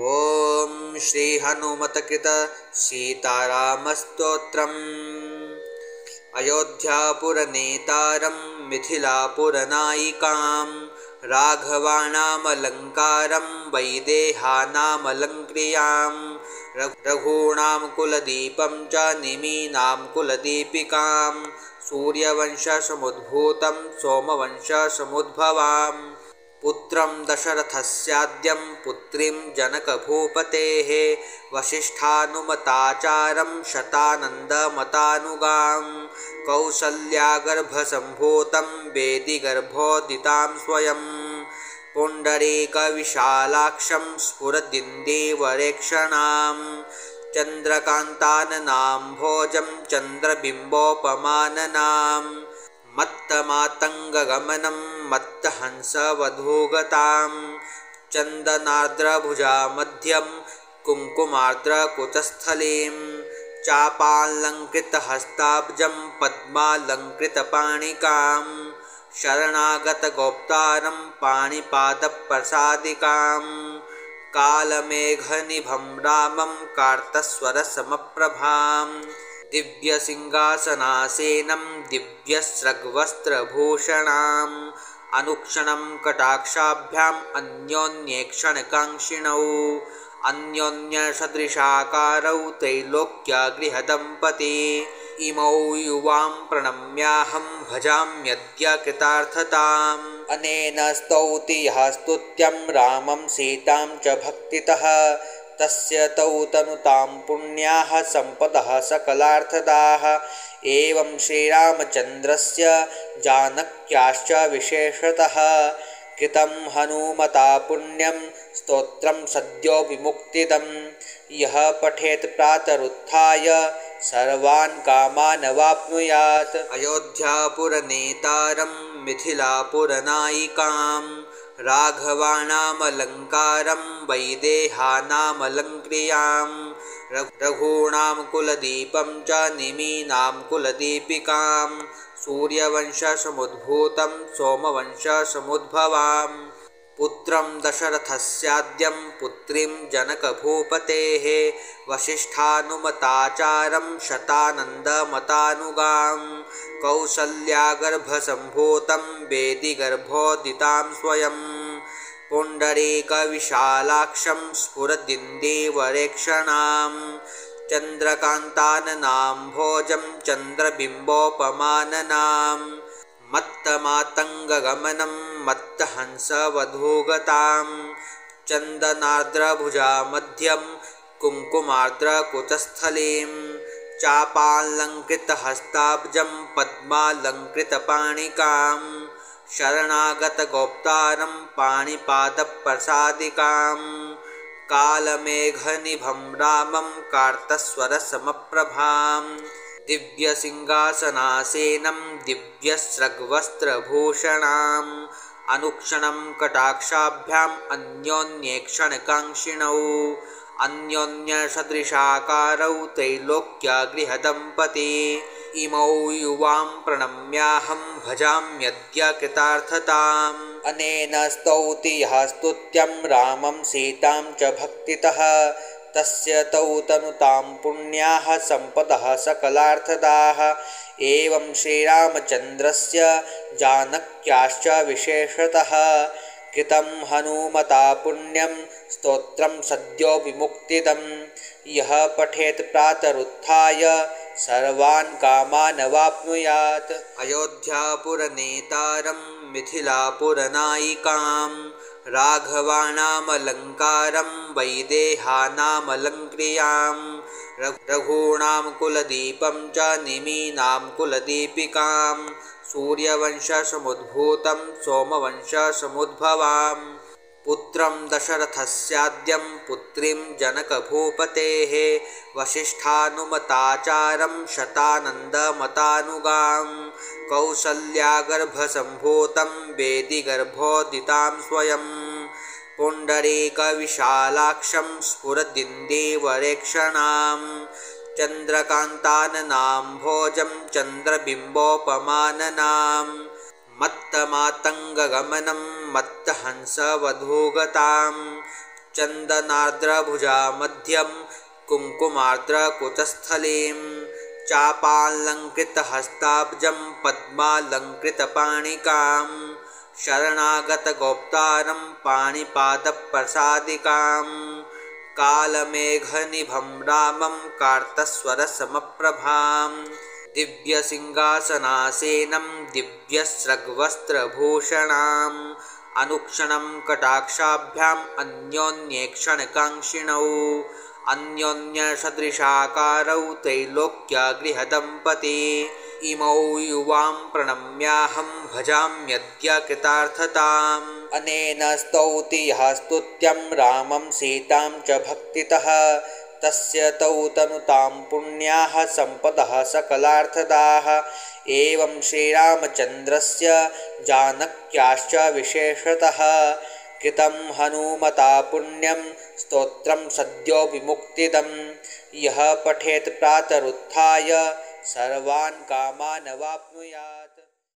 ओम श्री हनुमतकृत सीतारामस्तोत्रम् अयोध्यापुरनेतारं मिथिलापुरनायिकां राघवाणामलङ्कारं वैदेहानामलङ्क्रियां रघूणां कुलदीपं च निमीनां कुलदीपिकां सूर्यवंशसमुद्भूतं सोमवंशसमुद्भवां पुत्रं दशरथस्याद्यं पुत्रीं जनकभूपतेः वसिष्ठानुमताचारं शतानन्दमतानुगां कौसल्यागर्भसम्भूतं वेदिगर्भोदितां स्वयं पुण्डरीकविशालाक्षं स्फुरदिन्देवरेक्षणां चन्द्रकान्ताननाम्भोजं चन्द्रबिम्बोपमाननां मत्तमातङ्गगमनं मत्तहंसवधूगतां चन्दनार्द्रभुजामध्यं कुङ्कुमार्द्रकुचस्थलीं चापालङ्कृतहस्ताब्जं पद्मालङ्कृतपाणिकां शरणागतगोप्तारं पाणिपादप्रसादिकां कालमेघनिभं रामं कार्तस्वरसमप्रभां दिव्यसिंहासनासीनं दिव्यस्रग्वस्त्रभूषणाम् अनुक्षणं कटाक्षाभ्याम् अन्योन्येक्षणकाङ्क्षिणौ अन्योन्यसदृशाकारौ त्रैलोक्यगृहदम्पती इमौ युवां प्रणम्याहं भजाम्यद्य कृतार्थताम् अनेन स्तौति यः स्तुत्यं रामं सीतां च भक्तितः तस्य तौ तनुतां पुण्याः सम्पदः सकलार्थदाः एवं श्रीरामचन्द्रस्य जानक्याश्च विशेषतः कृतं हनुमता पुण्यं स्तोत्रं सद्यो विमुक्तिदं यः पठेत् प्रातरुत्थाय सर्वान् कामान् वाप्नुयात् अयोध्यापुरनेतारं मिथिलापुरनायिकां राघवाणामलङ्कारं वैदेहानामलङ्क्रियां रघूणां कुलदीपं च निमीनां कुलदीपिकां सूर्यवंशसमुद्भूतं सोमवंशसमुद्भवां पुत्रं दशरथस्याद्यं पुत्रीं जनकभूपतेः वसिष्ठानुमताचारं शतानन्दमतानुगां कौसल्यागर्भसम्भूतं वेदिगर्भोदितां स्वयं पुण्डरीकविशालाक्षं स्फुरदिन्देवरेक्षणां चन्द्रकान्ताननाम्भोजं चन्द्रबिम्बोपमाननां मत्तमातङ्गगमनं मत्तहंसवधूगतां चन्दनार्द्रभुजामध्यं कुङ्कुमार्द्रकुचस्थलीं चापालङ्कृतहस्ताब्जं पद्मालङ्कृतपाणिकां शरणागतगोप्तारं पाणिपादप्रसादिकां कालमेघनिभं रामं कार्तस्वरसमप्रभां दिव्यसिंहासनासीनं दिव्यस्रग्वस्त्रभूषणाम् अनुक्षणं कटाक्षाभ्याम् अन्योन्येक्षणकाङ्क्षिणौ अन्योन्यसदृशाकारौ त्रैलोक्यगृहदम्पती इमौ युवां प्रणम्याहं भजाम्यद्य कृतार्थताम् अनेन स्तौति यः स्तुत्यं रामं सीतां च भक्तितः तस्य तौ तनुतां पुण्याः सम्पदः सकलार्थदाः एवं श्रीरामचन्द्रस्य जानक्याश्च विशेषतः कृतं हनुमता पुण्यं स्तोत्रं सद्यो विमुक्तिदं यः पठेत् प्रातरुत्थाय सर्वान् कामान् वाप्नुयात् अयोध्यापुरनेतारं मिथिलापुरनायिकां राघवाणामलङ्कारं वैदेहानामलङ्क्रियां रघूणां कुलदीपं च निमीनां कुलदीपिकां सूर्यवंशसमुद्भूतं सोमवंशसमुद्भवां पुत्रं दशरथस्याद्यं पुत्रीं जनकभूपतेः वसिष्ठानुमताचारं शतानन्दमतानुगां कौसल्यागर्भसम्भूतं वेदिगर्भोदितां स्वयं पुण्डरीकविशालाक्षं स्फुरदिन्देवरेक्षणां चन्द्रकान्ताननाम्भोजं चन्द्रबिम्बोपमाननां मत्तमातङ्गगमनं मत्तहंसवधूगतां चन्दनार्द्रभुजा मध्यं कुङ्कुमार्द्रकुचस्थलीं चापालङ्कृतहस्ताब्जं पद्मालङ्कृतपाणिकां शरणागतगोप्तारं पाणिपादप्रसादिकां कालमेघनिभं रामं कार्तस्वरसमप्रभां दिव्यसिंहासनासीनं दिव्यस्रग्वस्त्रभूषणाम् अनुक्षणं कटाक्षाभ्याम् अन्योन्येक्षणकाङ्क्षिणौ अन्योन्यसदृशाकारौ त्रैलोक्यगृहदम्पती इमौ युवां प्रणम्याहं भजाम्यद्य कृतार्थताम् अनेन स्तौति यः स्तुत्यं रामं सीतां च भक्तितः तस्य तौ तनुतां पुण्याः सम्पदः सकलार्थदाः एवं श्रीरामचन्द्रस्य जानक्याश्च विशेषतः कृतं हनुमता पुण्यं स्तोत्रं सद्यो विमुक्तिदं यः पठेत् प्रातरुत्थाय सर्वान् कामान् वाप्नुयात्।